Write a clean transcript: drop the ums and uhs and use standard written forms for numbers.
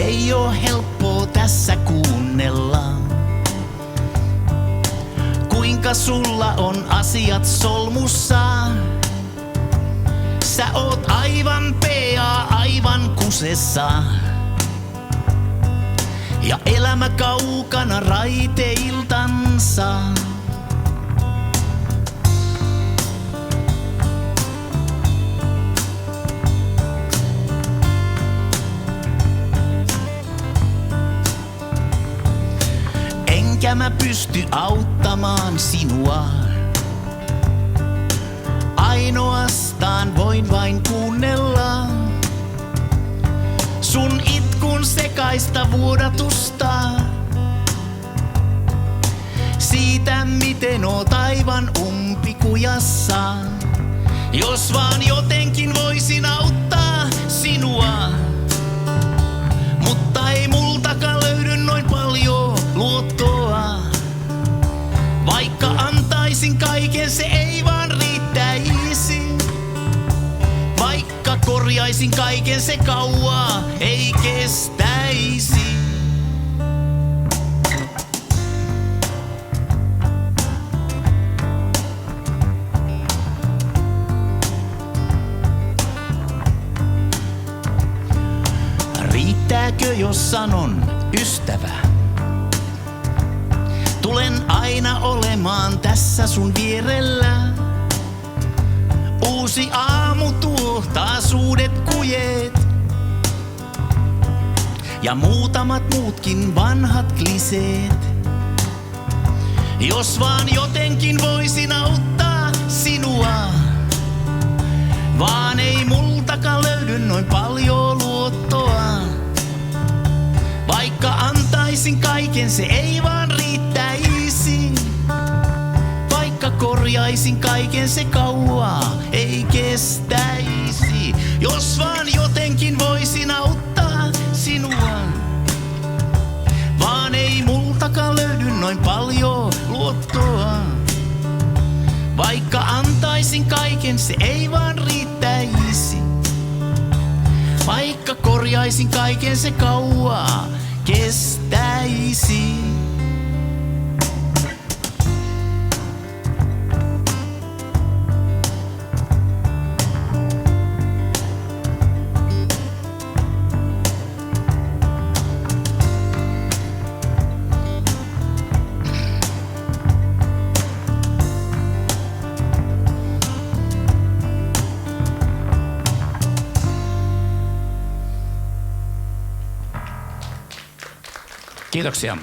ei oo helppoa tässä kuunnella. Kuinka sulla on asiat solmussa? Sä oot aivan aivan kusessa. Ja elämä kaukana raiteiltansa. Enkä mä pysty auttamaan sinua. Ainoastaan voin vain kuunnella sun itkun sekaista vuodatusta. Siitä miten oot aivan umpikujassa. Jos vaan jotenkin voisin auttaa sinua. Mutta ei multakaan löydy noin paljon luottoa. Vaikka antaisin kaiken, se ei vaan riittäisi. Vaikka korjaisin kaiken, se kauaa ei kestäisi. Riittääkö jos sanon ystävä? Tulen aina olemaan tässä sun vierellä. Uusi aamu tuo taas uudet kujet. Ja muutamat muutkin vanhat kliseet. Jos vaan jotenkin voisin auttaa sinua. Vaan ei multakaan löydy noin paljon luottoa. Vaikka antaisin kaiken, se ei vaan riittäisi. Vaikka korjaisin kaiken, se kauaa ei kestäisi. Jos vaan jotenkin voisin auttaa sinua. Vaan ei multakaan löydy noin paljon luottoa. Vaikka antaisin kaiken, se ei vaan riittäisi. Vaikka korjaisin kaiken, se kauaa kestäisi. Kiitoksia.